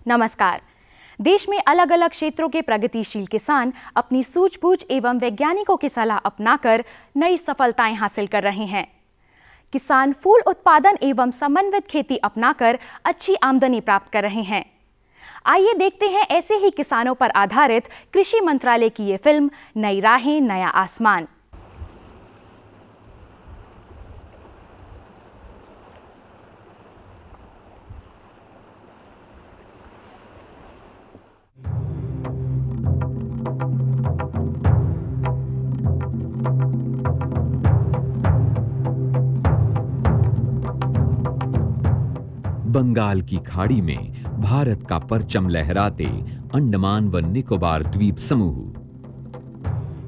नमस्कार। देश में अलग अलग क्षेत्रों के प्रगतिशील किसान अपनी सूझबूझ एवं वैज्ञानिकों की सलाह अपनाकर नई सफलताएं हासिल कर रहे हैं। किसान फूल उत्पादन एवं समन्वित खेती अपनाकर अच्छी आमदनी प्राप्त कर रहे हैं। आइए देखते हैं ऐसे ही किसानों पर आधारित कृषि मंत्रालय की ये फिल्म नई राहें नया आसमान। बंगाल की खाड़ी में भारत का परचम लहराते अंडमान व निकोबार द्वीप समूह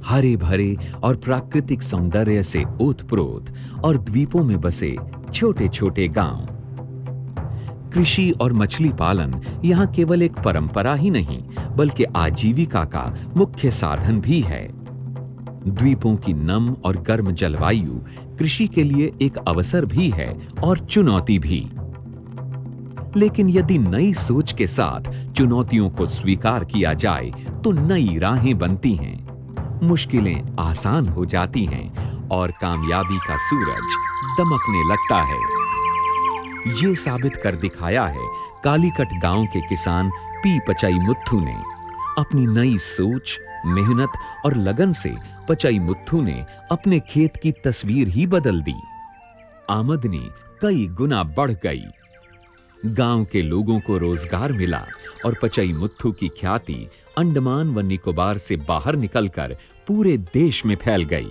हरे भरे और प्राकृतिक सौंदर्य से ओतप्रोत और द्वीपों में बसे छोटे छोटे गांव। कृषि और मछली पालन यहां केवल एक परंपरा ही नहीं बल्कि आजीविका का मुख्य साधन भी है। द्वीपों की नम और गर्म जलवायु कृषि के लिए एक अवसर भी है और चुनौती भी। लेकिन यदि नई सोच के साथ चुनौतियों को स्वीकार किया जाए तो नई राहें बनती हैं, मुश्किलें आसान हो जाती हैं और कामयाबी का सूरज दमकने लगता है। ये साबित कर दिखाया है कालीकट गांव के किसान पी पचई मुत्थु ने। अपनी नई सोच, मेहनत और लगन से पचई मुत्थु ने अपने खेत की तस्वीर ही बदल दी। आमदनी कई गुना बढ़ गई। गांव के लोगों को रोजगार मिला और पचई मुत्थु की ख्याति अंडमान व निकोबार से बाहर निकलकर पूरे देश में फैल गई।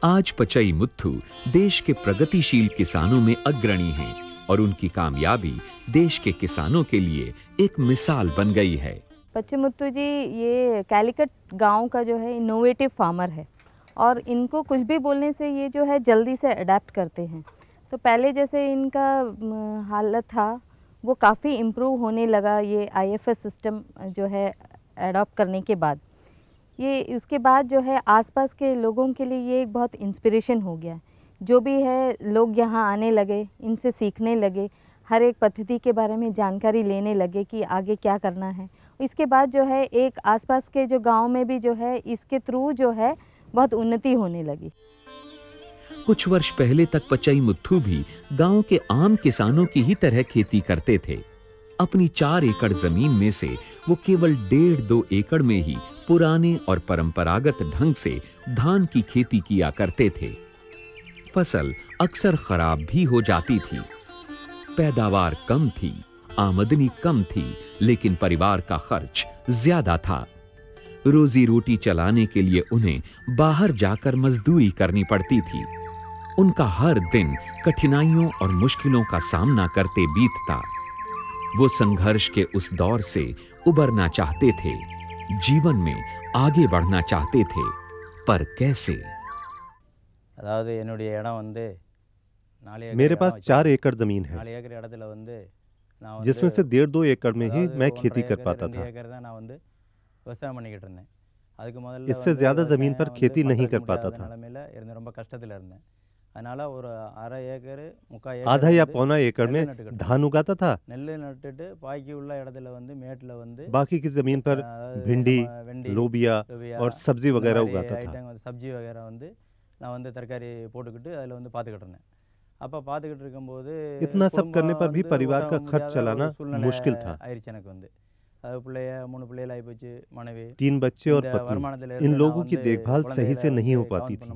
आज पचई मुत्थु देश के प्रगतिशील किसानों में अग्रणी हैं और उनकी कामयाबी देश के किसानों के लिए एक मिसाल बन गई है। पचई मुत्थु जी ये कालीकट गांव का जो है इनोवेटिव फार्मर है और इनको कुछ भी बोलने से ये जो है जल्दी से अडेप्ट करते हैं। तो पहले जैसे इनका हालत था वो काफ़ी इम्प्रूव होने लगा ये आईएफएस सिस्टम जो है एडॉप्ट करने के बाद। ये उसके बाद जो है आसपास के लोगों के लिए ये एक बहुत इंस्पिरेशन हो गया। जो भी है लोग यहाँ आने लगे, इनसे सीखने लगे, हर एक पद्धति के बारे में जानकारी लेने लगे कि आगे क्या करना है। इसके बाद जो है एक आसपास के जो गांव में भी जो है इसके थ्रू जो है बहुत उन्नति होने लगी। कुछ वर्ष पहले तक पचई मुत्थु भी गांव के आम किसानों की ही तरह खेती करते थे। अपनी 4 एकड़ जमीन में से वो केवल 1.5-2 एकड़ में ही पुराने और परंपरागत ढंग से धान की खेती किया करते थे। फसल अक्सर खराब भी हो जाती थी। पैदावार कम थी, आमदनी कम थी, लेकिन परिवार का खर्च ज्यादा था। रोजी रोटी चलाने के लिए उन्हें बाहर जाकर मजदूरी करनी पड़ती थी। उनका हर दिन कठिनाइयों और मुश्किलों का सामना करते बीतता। वो संघर्ष के उस दौर से उबरना चाहते थे, जीवन में आगे बढ़ना चाहते थे, पर कैसे? मेरे पास 4 एकड़ जमीन है, जिसमें से 1.5-2 एकड़ में ही मैं खेती कर पाता था। इससे ज्यादा जमीन पर खेती नहीं कर पाता था। आधा या पौना एकड़ में धान उगाता था। बाकी की जमीन पर भिंडी, लोबिया और सब्जी वगैरह उगाता था। इतना सब करने पर भी परिवार का खर्च चलाना मुश्किल था। 3 बच्चे और पत्नी, इन लोगों की देखभाल सही से नहीं हो पाती थी।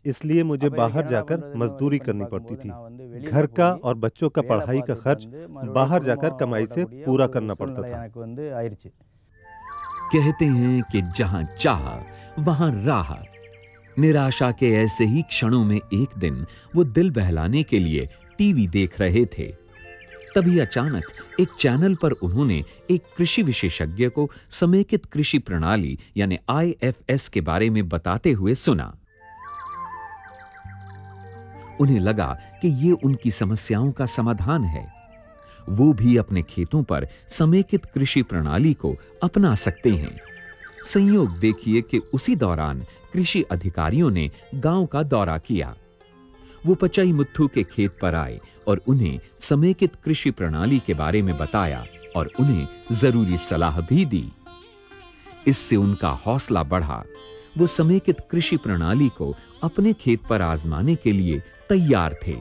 इसलिए मुझे बाहर जाकर मजदूरी करनी पड़ती थी। घर का और बच्चों का पढ़ाई का खर्च बाहर जाकर कमाई से पूरा करना पड़ता था। कहते हैं कि जहां चाह वहां राह। निराशा के ऐसे ही क्षणों में एक दिन वो दिल बहलाने के लिए टीवी देख रहे थे। तभी अचानक एक चैनल पर उन्होंने एक कृषि विशेषज्ञ को समेकित कृषि प्रणाली यानी IFS के बारे में बताते हुए सुना। उन्हें लगा कि ये उनकी समस्याओं का समाधान है। वो भी अपने खेतों पर समेकित कृषि प्रणाली को अपना सकते हैं। संयोग देखिए कि उसी दौरान कृषि अधिकारियों ने गांव का दौरा किया। वो पचाईमुथु के खेत पर आए और उन्हें समेकित कृषि प्रणाली के बारे में बताया और उन्हें जरूरी सलाह भी दी। इससे उनका हौसला बढ़ा। वो समेकित कृषि प्रणाली को अपने खेत पर आजमाने के लिए तैयार थे।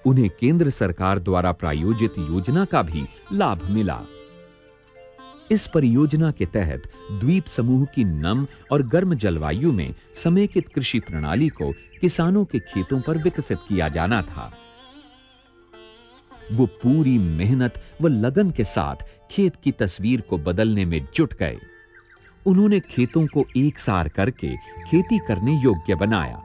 उन्हें केंद्र सरकार द्वारा प्रायोजित योजना का भी लाभ मिला। इस परियोजना के तहत द्वीप समूह की नम और गर्म जलवायु में समेकित कृषि प्रणाली को किसानों के खेतों पर विकसित किया जाना था। वो पूरी मेहनत व लगन के साथ खेत की तस्वीर को बदलने में जुट गए। उन्होंने खेतों को एकसार करके खेती करने योग्य बनाया।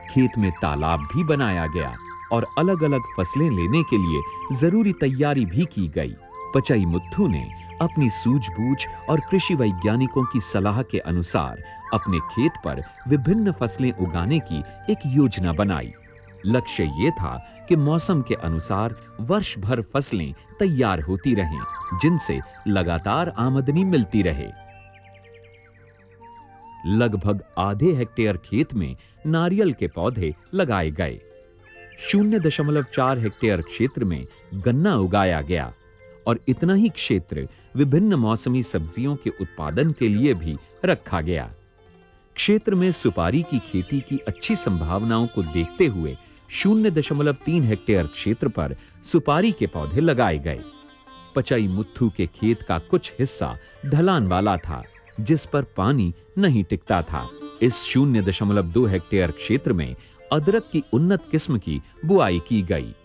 खेत में तालाब भी बनाया गया और अलग-अलग फसलें लेने के लिए जरूरी तैयारी भी की गई। पचाईमुथु ने अपनी सूझबूझ और कृषि वैज्ञानिकों की सलाह के अनुसार अपने खेत पर विभिन्न फसलें उगाने की एक योजना बनाई। लक्ष्य ये था कि मौसम के अनुसार वर्ष भर फसलें तैयार होती रहें, जिनसे लगातार आमदनी मिलती रहे। लगभग आधे हेक्टेयर खेत में नारियल के पौधे लगाए गए। 0.4 हेक्टेयर क्षेत्र में गन्ना उगाया गया और इतना ही क्षेत्र विभिन्न मौसमी सब्जियों के उत्पादन के लिए भी रखा गया। क्षेत्र में सुपारी की खेती की अच्छी संभावनाओं को देखते हुए 0.3 हेक्टेयर क्षेत्र पर सुपारी के पौधे लगाए गए। पचाईमुथु के खेत का कुछ हिस्सा ढलान वाला था, जिस पर पानी नहीं टिकता था। इस 0.2 हेक्टेयर क्षेत्र में अदरक की उन्नत किस्म की बुआई की गई।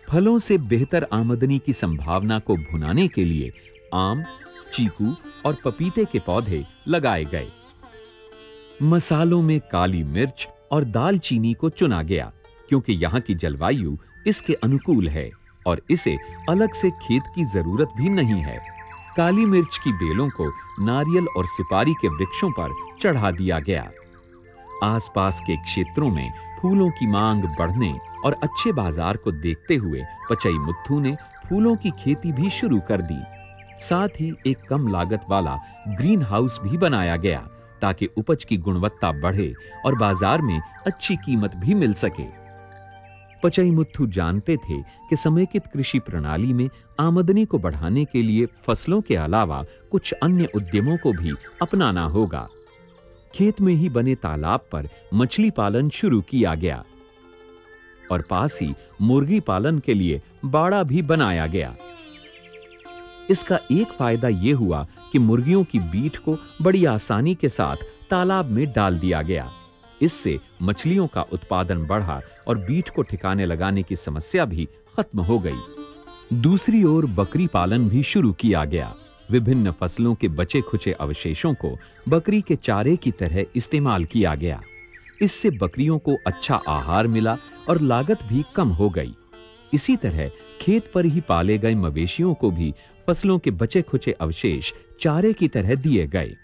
फलों से बेहतर आमदनी की संभावना को भुनाने के लिए आम, चीकू और पपीते के पौधे लगाए गए। मसालों में काली मिर्च और दालचीनी को चुना गया, क्योंकि यहाँ की जलवायु इसके अनुकूल है और इसे अलग से खेत की जरूरत भी नहीं है। काली मिर्च की बेलों को नारियल और सुपारी के वृक्षों पर चढ़ा दिया गया। आसपास के क्षेत्रों में फूलों की मांग बढ़ने और अच्छे बाजार को देखते हुए पचाईमुथु ने फूलों की खेती भी शुरू कर दी। साथ ही एक कम लागत वाला ग्रीन हाउस भी बनाया गया, ताकि उपज की गुणवत्ता बढ़े और बाजार में अच्छी कीमत भी मिल सके। पचाईमुथु जानते थे कि समेकित कृषि प्रणाली में आमदनी को बढ़ाने के लिए फसलों के अलावा कुछ अन्य उद्यमों को भी अपनाना होगा। खेत में ही बने तालाब पर मछली पालन शुरू किया गया और पास ही मुर्गी पालन के लिए बाड़ा भी बनाया गया। इसका एक फायदा यह हुआ कि मुर्गियों की बीट को बड़ी आसानी के साथ तालाब में डाल दिया गया। इससे मछलियों का उत्पादन बढ़ा और बीट को ठिकाने लगाने की समस्या भी खत्म हो गई। दूसरी ओर बकरी पालन भी शुरू किया गया। विभिन्न फसलों के बचे खुचे अवशेषों को बकरी के चारे की तरह इस्तेमाल किया गया। इससे बकरियों को अच्छा आहार मिला और लागत भी कम हो गई। इसी तरह खेत पर ही पाले गए मवेशियों को भी फसलों के बचे खुचे अवशेष चारे की तरह दिए गए।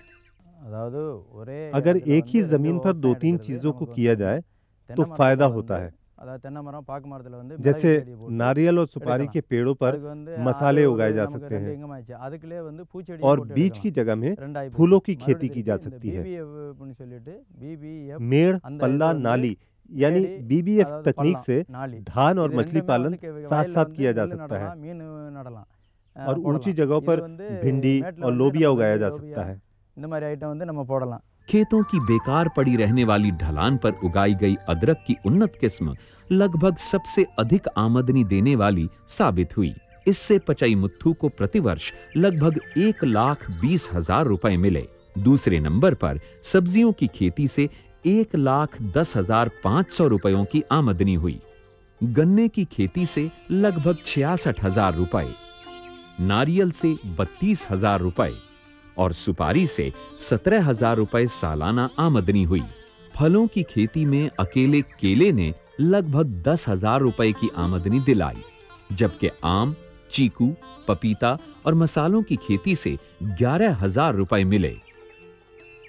अगर एक ही जमीन पर 2-3 चीजों को किया जाए तो फायदा होता है। जैसे नारियल और सुपारी के पेड़ों पर मसाले उगाए जा सकते हैं और बीज की जगह में फूलों की खेती की जा सकती है। मेड़ पल्ला नाली यानी BBF तकनीक से धान और मछली पालन साथ साथ किया जा सकता है और ऊंची जगहों पर भिंडी और लोबिया उगाया जा सकता है। खेतों की बेकार पड़ी रहने वाली ढलान पर उगाई गई अदरक की उन्नत किस्म लगभग सबसे अधिक आमदनी देने वाली साबित हुई। इससे पचाईमुथु को प्रतिवर्ष लगभग 1,20,000 रुपए मिले। दूसरे नंबर पर सब्जियों की खेती से 1,10,500 रुपयों की आमदनी हुई। गन्ने की खेती से लगभग 66,000 रुपए, नारियल से 32,000 रुपए और सुपारी से 17,000 रुपए सालाना आमदनी हुई। फलों की खेती में अकेले केले ने लगभग 10,000 रुपए की आमदनी दिलाई, जबकि आम, चीकू, पपीता और मसालों की खेती से 11,000 रुपए मिले।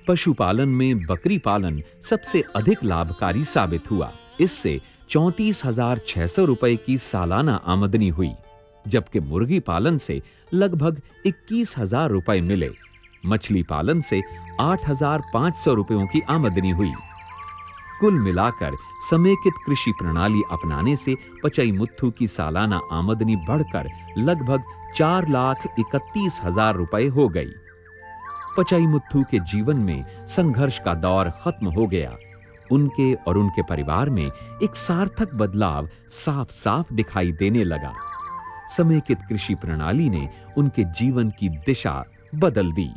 पशुपालन में बकरी पालन सबसे अधिक लाभकारी साबित हुआ। इससे 34,600 रुपए की सालाना आमदनी हुई, जबकि मुर्गी पालन से लगभग 21,000 रुपए मिले। मछली पालन से 8,500 रुपयों की आमदनी हुई। कुल मिलाकर समेकित कृषि प्रणाली अपनाने से पचईमुत्थु की सालाना आमदनी बढ़कर लगभग 4,31,000 रुपए हो गई। पचईमुत्थु के जीवन में संघर्ष का दौर खत्म हो गया। उनके और उनके परिवार में एक सार्थक बदलाव साफ साफ दिखाई देने लगा। समेकित कृषि प्रणाली ने उनके जीवन की दिशा बदल दी।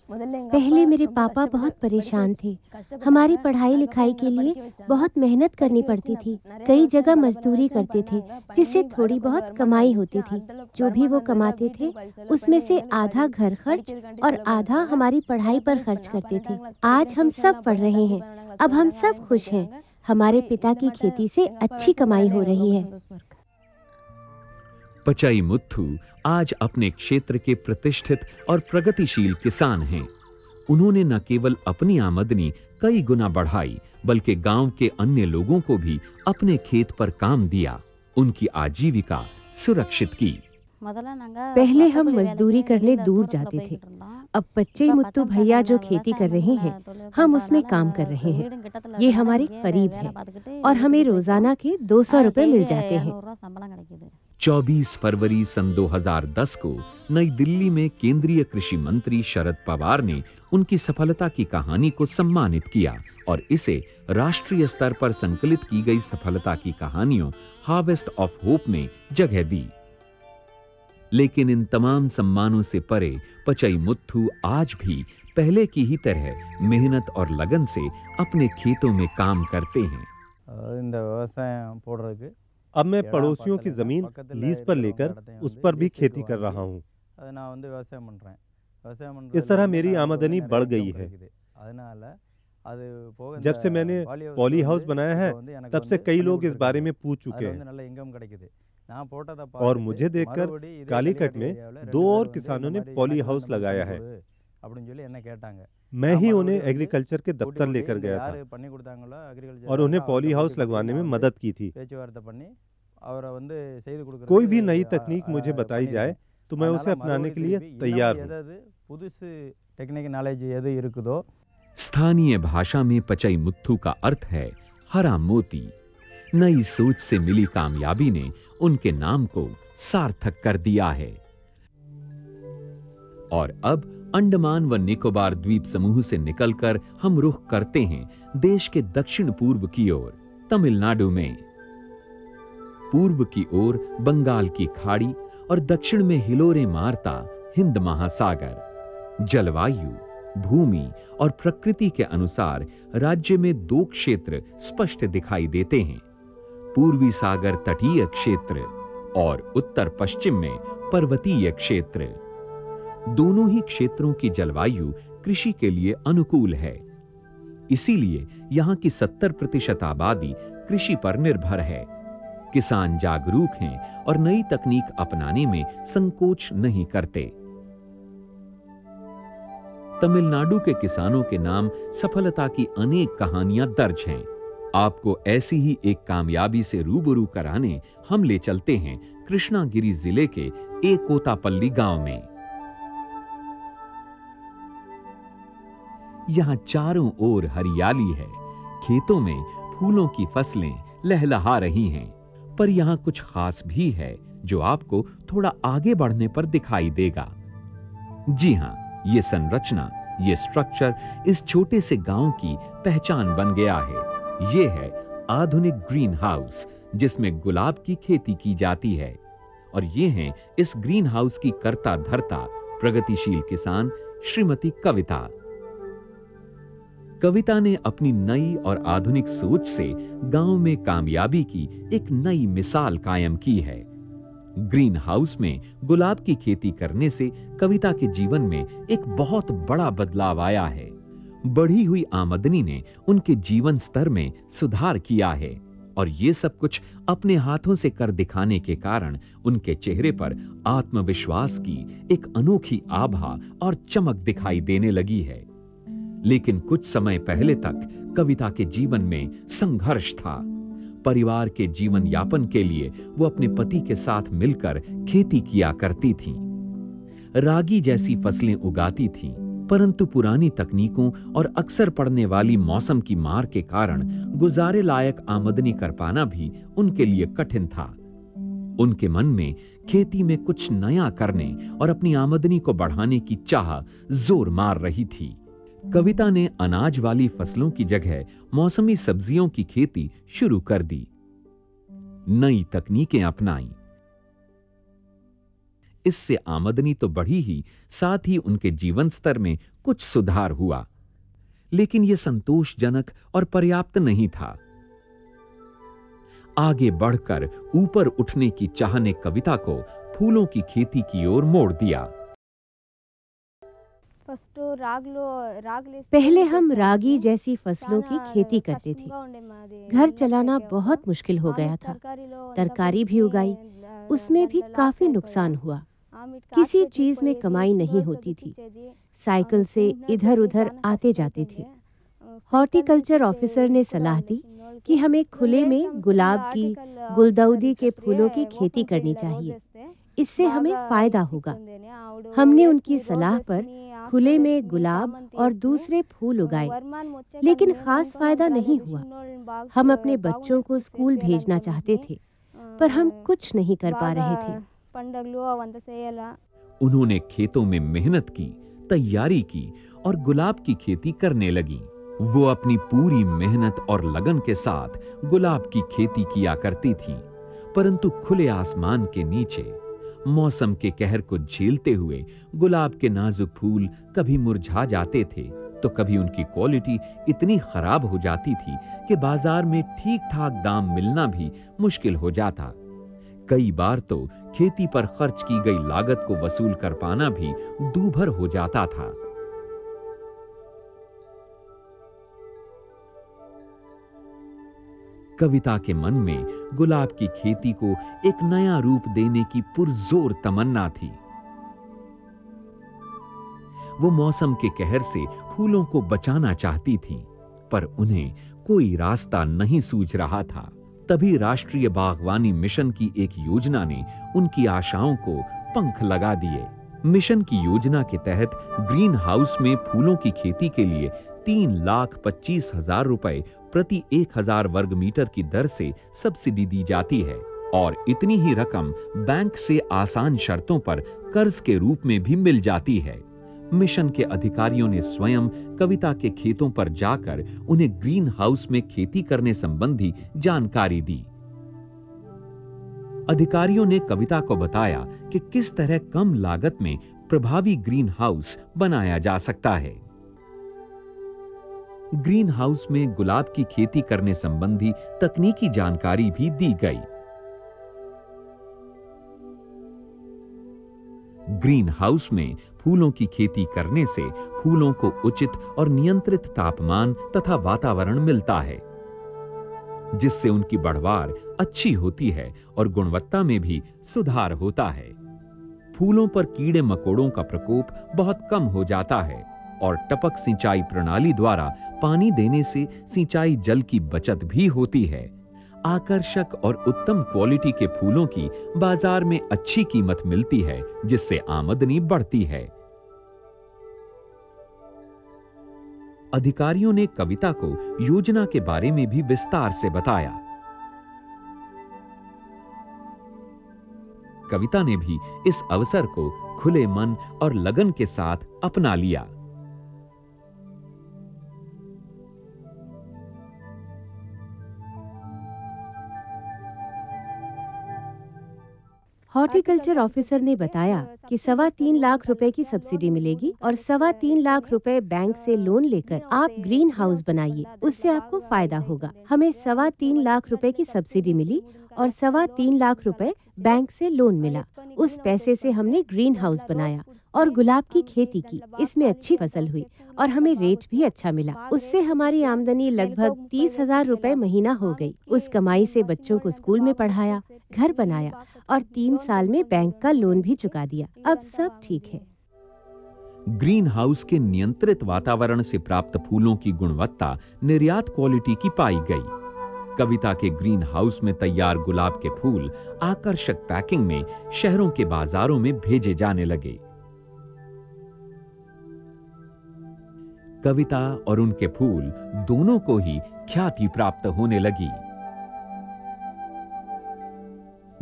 पहले मेरे पापा बहुत परेशान थे। हमारी पढ़ाई लिखाई के लिए बहुत मेहनत करनी पड़ती थी। कई जगह मजदूरी करते थे, जिससे थोड़ी बहुत कमाई होती थी। जो भी वो कमाते थे उसमें से आधा घर खर्च और आधा हमारी पढ़ाई पर खर्च करते थे। आज हम सब पढ़ रहे हैं, अब हम सब खुश हैं। हमारे पिता की खेती से अच्छी कमाई हो रही है। पचईमुत्थु आज अपने क्षेत्र के प्रतिष्ठित और प्रगतिशील किसान हैं। उन्होंने न केवल अपनी आमदनी कई गुना बढ़ाई, बल्कि गांव के अन्य लोगों को भी अपने खेत पर काम दिया, उनकी आजीविका सुरक्षित की। पहले हम मजदूरी करने दूर जाते थे। अब पचईमुत्थु भैया जो खेती कर रहे हैं, हम उसमें काम कर रहे हैं। ये हमारे करीब है और हमें रोजाना के 200 रुपए मिल जाते हैं। 24 फरवरी सन 2010 को नई दिल्ली में केंद्रीय कृषि मंत्री शरद पवार ने उनकी सफलता की कहानी को सम्मानित किया और इसे राष्ट्रीय स्तर पर संकलित की गई सफलता की कहानियों हार्वेस्ट ऑफ होप में जगह दी। लेकिन इन तमाम सम्मानों से परे पचईमुत्थु आज भी पहले की ही तरह मेहनत और लगन से अपने खेतों में काम करते हैं। अब मैं पड़ोसियों की जमीन लीज पर लेकर उस पर भी खेती कर रहा हूँ। इस तरह मेरी आमदनी बढ़ गई है। जब से मैंने पॉली हाउस बनाया है, तब से कई लोग इस बारे में पूछ चुके हैं और मुझे देखकर कालीकट में 2 और किसानों ने पॉली हाउस लगाया है। मैं ही उन्हें एग्रीकल्चर के दफ्तर लेकर गया था और उन्हें पॉली हाउस लगवाने में मदद की थी। कोई भी नई तकनीक मुझे बताई जाए तो मैं उसे अपनाने के लिए तैयार हूँ। स्थानीय भाषा में पचईमुत्थु का अर्थ है हरा मोती। नई सोच से मिली कामयाबी ने उनके नाम को सार्थक कर दिया है। और अब अंडमान व निकोबार द्वीप समूह से निकलकर हम रुख करते हैं देश के दक्षिण पूर्व की ओर, तमिलनाडु में। पूर्व की ओर बंगाल की खाड़ी और दक्षिण में हिलोरे मारता हिंद महासागर। जलवायु, भूमि और प्रकृति के अनुसार राज्य में 2 क्षेत्र स्पष्ट दिखाई देते हैं, पूर्वी सागर तटीय क्षेत्र और उत्तर पश्चिम में पर्वतीय क्षेत्र। दोनों ही क्षेत्रों की जलवायु कृषि के लिए अनुकूल है। इसीलिए यहां की 70% आबादी कृषि पर निर्भर है। किसान जागरूक हैं और नई तकनीक अपनाने में संकोच नहीं करते। तमिलनाडु के किसानों के नाम सफलता की अनेक कहानियां दर्ज हैं। आपको ऐसी ही एक कामयाबी से रूबरू कराने हम ले चलते हैं कृष्णागिरी जिले के एकोतापल्ली गांव में। यहां चारों ओर हरियाली है। खेतों में फूलों की फसलें लहलहा रही हैं, पर यहां कुछ खास भी है जो आपको थोड़ा आगे बढ़ने पर दिखाई देगा। जी हां, ये संरचना, ये स्ट्रक्चर इस छोटे से गांव की पहचान बन गया है। ये है आधुनिक ग्रीन हाउस, जिसमें गुलाब की खेती की जाती है। और ये हैं इस ग्रीन हाउस की कर्ता धर्ता, प्रगतिशील किसान श्रीमती कविता। कविता ने अपनी नई और आधुनिक सोच से गांव में कामयाबी की एक नई मिसाल कायम की है। ग्रीन हाउस में गुलाब की खेती करने से कविता के जीवन में एक बहुत बड़ा बदलाव आया है। बढ़ी हुई आमदनी ने उनके जीवन स्तर में सुधार किया है और ये सब कुछ अपने हाथों से कर दिखाने के कारण उनके चेहरे पर आत्मविश्वास की एक अनोखी आभा और चमक दिखाई देने लगी है। लेकिन कुछ समय पहले तक कविता के जीवन में संघर्ष था। परिवार के जीवन यापन के लिए वो अपने पति के साथ मिलकर खेती किया करती थीं। रागी जैसी फसलें उगाती थीं, परंतु पुरानी तकनीकों और अक्सर पड़ने वाली मौसम की मार के कारण गुजारे लायक आमदनी कर पाना भी उनके लिए कठिन था। उनके मन में खेती में कुछ नया करने और अपनी आमदनी को बढ़ाने की चाह जोर मार रही थी। कविता ने अनाज वाली फसलों की जगह मौसमी सब्जियों की खेती शुरू कर दी, नई तकनीकें अपनाई। इससे आमदनी तो बढ़ी ही, साथ ही उनके जीवन स्तर में कुछ सुधार हुआ, लेकिन यह संतोषजनक और पर्याप्त नहीं था। आगे बढ़कर ऊपर उठने की चाह ने कविता को फूलों की खेती की ओर मोड़ दिया। पहले हम रागी जैसी फसलों की खेती करते थे। घर चलाना बहुत मुश्किल हो गया था। तरकारी भी उगाई, उसमें भी काफी नुकसान हुआ। किसी चीज में कमाई नहीं होती थी। साइकिल से इधर उधर आते जाते थे। हॉर्टिकल्चर ऑफिसर ने सलाह दी कि हमें खुले में गुलाब की, गुलदाउदी के फूलों की खेती करनी चाहिए, इससे हमें फायदा होगा। हमने उनकी सलाह पर खुले में गुलाब और दूसरे फूल उगाए, लेकिन खास फायदा नहीं हुआ। हम अपने बच्चों को स्कूल भेजना चाहते थे, पर हम कुछ नहीं कर पा रहे थे। उन्होंने खेतों में मेहनत की, तैयारी की और गुलाब की खेती करने लगी। वो अपनी पूरी मेहनत और लगन के साथ गुलाब की खेती किया करती थीं, परंतु खुले आसमान के नीचे मौसम के कहर को झेलते हुए गुलाब के नाजुक फूल कभी मुरझा जाते थे, तो कभी उनकी क्वालिटी इतनी खराब हो जाती थी कि बाजार में ठीक ठाक दाम मिलना भी मुश्किल हो जाता। कई बार तो खेती पर खर्च की गई लागत को वसूल कर पाना भी दूभर हो जाता था। कविता के मन में गुलाब की खेती को एक नया रूप देने की पुरजोर तमन्ना थी। वो मौसम के कहर से फूलों को बचाना चाहती थीं, पर उन्हें कोई रास्ता नहीं सूझ रहा था। तभी राष्ट्रीय बागवानी मिशन की एक योजना ने उनकी आशाओं को पंख लगा दिए। मिशन की योजना के तहत ग्रीन हाउस में फूलों की खेती के लिए 3,25,000 रुपए प्रति 1,000 वर्ग मीटर की दर से सब्सिडी दी जाती है और इतनी ही रकम बैंक से आसान शर्तों पर कर्ज के रूप में भी मिल जाती है। मिशन के अधिकारियों ने स्वयं कविता के खेतों पर जाकर उन्हें ग्रीन हाउस में खेती करने संबंधी जानकारी दी। अधिकारियों ने कविता को बताया कि किस तरह कम लागत में प्रभावी ग्रीन हाउस बनाया जा सकता है। ग्रीन हाउस में गुलाब की खेती करने संबंधी तकनीकी जानकारी भी दी गई। ग्रीन हाउस में फूलों की खेती करने से फूलों को उचित और नियंत्रित तापमान तथा वातावरण मिलता है, जिससे उनकी बढ़वार अच्छी होती है और गुणवत्ता में भी सुधार होता है। फूलों पर कीड़े मकोड़ों का प्रकोप बहुत कम हो जाता है और टपक सिंचाई प्रणाली द्वारा पानी देने से सिंचाई जल की बचत भी होती है। आकर्षक और उत्तम क्वालिटी के फूलों की बाजार में अच्छी कीमत मिलती है, जिससे आमदनी बढ़ती है। अधिकारियों ने कविता को योजना के बारे में भी विस्तार से बताया। कविता ने भी इस अवसर को खुले मन और लगन के साथ अपना लिया। हॉर्टिकल्चर ऑफिसर ने बताया कि 3.25 लाख रुपए की सब्सिडी मिलेगी और 3.25 लाख रुपए बैंक से लोन लेकर आप ग्रीन हाउस बनाइए, उससे आपको फायदा होगा। हमें 3.25 लाख रुपए की सब्सिडी मिली और 3.25 लाख रुपए बैंक से लोन मिला। उस पैसे से हमने ग्रीन हाउस बनाया और गुलाब की खेती की। इसमें अच्छी फसल हुई और हमें रेट भी अच्छा मिला। उससे हमारी आमदनी लगभग 30,000 रुपए महीना हो गई। उस कमाई से बच्चों को स्कूल में पढ़ाया, घर बनाया और 3 साल में बैंक का लोन भी चुका दिया। अब सब ठीक है। ग्रीन हाउस के नियंत्रित वातावरण से प्राप्त फूलों की गुणवत्ता निर्यात क्वालिटी की पाई गई। कविता के ग्रीन हाउस में तैयार गुलाब के फूल आकर्षक पैकिंग में शहरों के बाजारों में भेजे जाने लगे। कविता और उनके फूल दोनों को ही ख्याति प्राप्त होने लगी।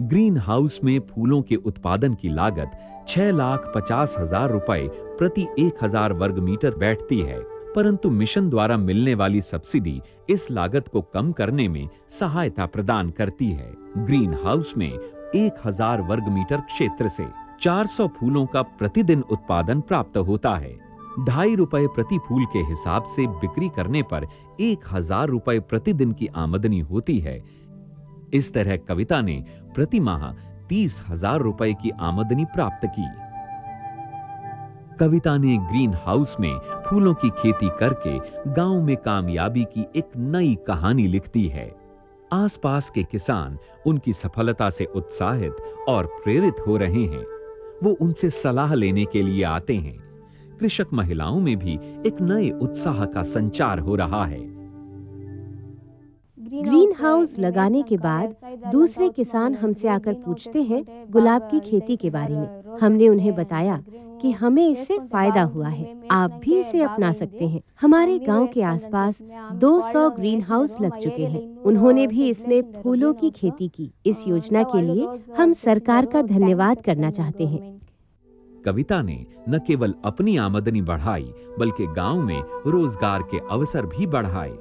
ग्रीन हाउस में फूलों के उत्पादन की लागत 6,50,000 रुपए प्रति 1,000 वर्ग मीटर बैठती है, परंतु मिशन द्वारा मिलने वाली सब्सिडी इस लागत को कम करने में सहायता प्रदान करती है। ग्रीन हाउस में 1,000 वर्ग मीटर क्षेत्र से 400 फूलों का प्रतिदिन उत्पादन प्राप्त होता है। 2.5 रुपए प्रति फूल के हिसाब से बिक्री करने पर 1,000 रुपए प्रतिदिन की आमदनी होती है। इस तरह कविता ने प्रति माह 30,000 रुपए की आमदनी प्राप्त की। कविता ने ग्रीन हाउस में फूलों की खेती करके गांव में कामयाबी की एक नई कहानी लिखती है। आसपास के किसान उनकी सफलता से उत्साहित और प्रेरित हो रहे हैं। वो उनसे सलाह लेने के लिए आते हैं। कृषक महिलाओं में भी एक नए उत्साह का संचार हो रहा है। ग्रीन हाउस लगाने के बाद दूसरे किसान हमसे आकर पूछते हैं गुलाब की खेती के बारे में। हमने उन्हें बताया कि हमें इससे फायदा हुआ है, आप भी इसे अपना सकते हैं। हमारे गांव के आसपास 200 ग्रीन हाउस लग चुके हैं। उन्होंने भी इसमें फूलों की खेती की। इस योजना के लिए हम सरकार का धन्यवाद करना चाहते हैं। कविता ने न केवल अपनी आमदनी बढ़ाई बल्कि गांव में रोजगार के अवसर भी बढ़ाए।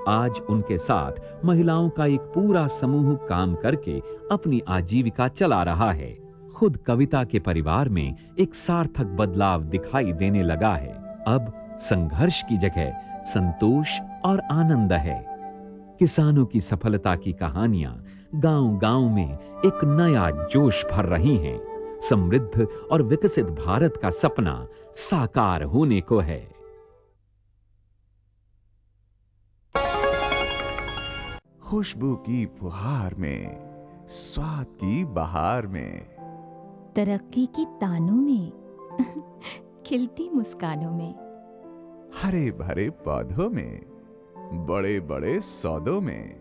आज उनके साथ महिलाओं का एक पूरा समूह काम करके अपनी आजीविका चला रहा है। खुद कविता के परिवार में एक सार्थक बदलाव दिखाई देने लगा है। अब संघर्ष की जगह संतोष और आनंद है। किसानों की सफलता की कहानियां गांव-गांव में एक नया जोश भर रही हैं। समृद्ध और विकसित भारत का सपना साकार होने को है। खुशबू की फुहार में, स्वाद की बहार में, तरक्की की तानों में, खिलती मुस्कानों में, हरे भरे पौधों में, बड़े बड़े सौदों में,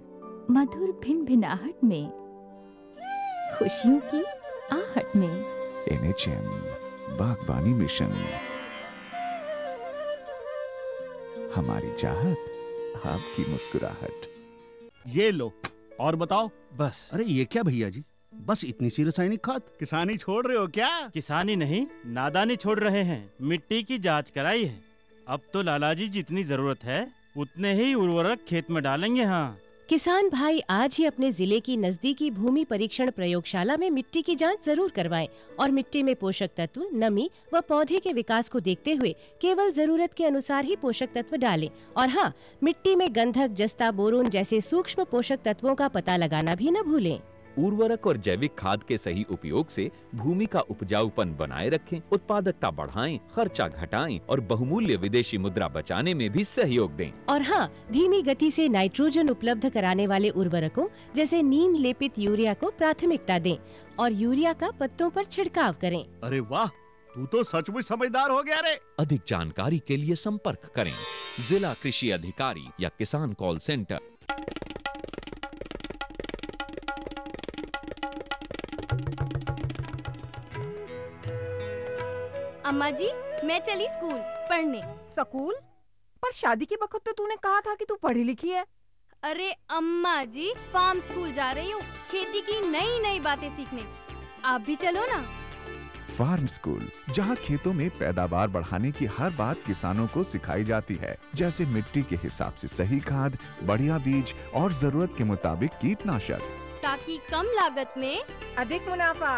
मधुर भिनभिनाहट में, खुशियों की आहट में। NHM बागवानी मिशन, हमारी चाहत, आपकी मुस्कुराहट। ये लो और बताओ। बस। अरे ये क्या भैया जी, बस इतनी सी रासायनिक खाद? किसानी छोड़ रहे हो क्या? किसानी नहीं, नादानी छोड़ रहे हैं। मिट्टी की जांच कराई है। अब तो लालाजी जितनी जरूरत है उतने ही उर्वरक खेत में डालेंगे। हाँ, किसान भाई आज ही अपने जिले की नजदीकी भूमि परीक्षण प्रयोगशाला में मिट्टी की जांच जरूर करवाएं और मिट्टी में पोषक तत्व, नमी व पौधे के विकास को देखते हुए केवल जरूरत के अनुसार ही पोषक तत्व डालें। और हाँ, मिट्टी में गंधक, जस्ता, बोरोन जैसे सूक्ष्म पोषक तत्वों का पता लगाना भी न भूलें। उर्वरक और जैविक खाद के सही उपयोग से भूमि का उपजाऊपन बनाए रखें, उत्पादकता बढ़ाएं, खर्चा घटाएं और बहुमूल्य विदेशी मुद्रा बचाने में भी सहयोग दें। और हाँ, धीमी गति से नाइट्रोजन उपलब्ध कराने वाले उर्वरकों जैसे नीम लेपित यूरिया को प्राथमिकता दें और यूरिया का पत्तों पर छिड़काव करें। अरे वाह, तू तो सचमुच समझदार हो गया रे। अधिक जानकारी के लिए संपर्क करें जिला कृषि अधिकारी या किसान कॉल सेंटर। अम्मा जी, मैं चली स्कूल पढ़ने। स्कूल? पर शादी के वक्त तो तूने कहा था कि तू पढ़ी लिखी है। अरे अम्मा जी, फार्म स्कूल जा रही हूँ खेती की नई नई बातें सीखने। आप भी चलो ना। फार्म स्कूल, जहाँ खेतों में पैदावार बढ़ाने की हर बात किसानों को सिखाई जाती है, जैसे मिट्टी के हिसाब से सही खाद, बढ़िया बीज और जरूरत के मुताबिक कीटनाशक, ताकि कम लागत में अधिक मुनाफा।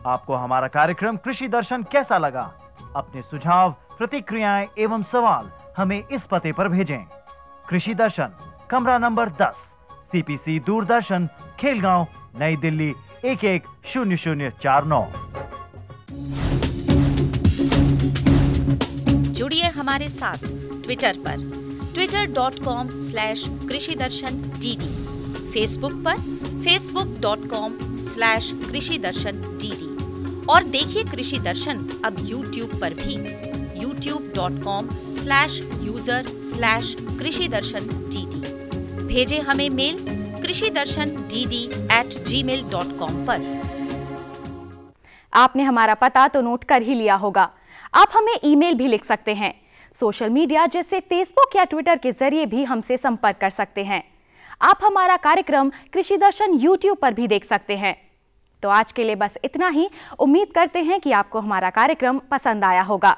आपको हमारा कार्यक्रम कृषि दर्शन कैसा लगा? अपने सुझाव, प्रतिक्रियाएं एवं सवाल हमें इस पते पर भेजें। कृषि दर्शन, कमरा नंबर 10, CPC दूरदर्शन, खेलगांव, नई दिल्ली 110049। जुड़िए हमारे साथ ट्विटर पर twitter.com/कृषिदर्शन-DD, फेसबुक पर facebook.com/कृषिदर्शन-DD और देखिए कृषि दर्शन अब यूट्यूब पर भी youtube.com/user/कृषिदर्शन-DD। भेजे हमें मेल कृषिदर्शन-DD@gmail.com पर। आपने हमारा पता तो नोट कर ही लिया होगा। आप हमें ईमेल भी लिख सकते हैं। सोशल मीडिया जैसे फेसबुक या ट्विटर के जरिए भी हमसे संपर्क कर सकते हैं। आप हमारा कार्यक्रम कृषि दर्शन यूट्यूब पर भी देख सकते हैं। तो आज के लिए बस इतना ही। उम्मीद करते हैं कि आपको हमारा कार्यक्रम पसंद आया होगा।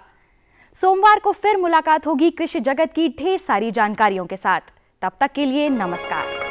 सोमवार को फिर मुलाकात होगी कृषि जगत की ढेर सारी जानकारियों के साथ। तब तक के लिए नमस्कार।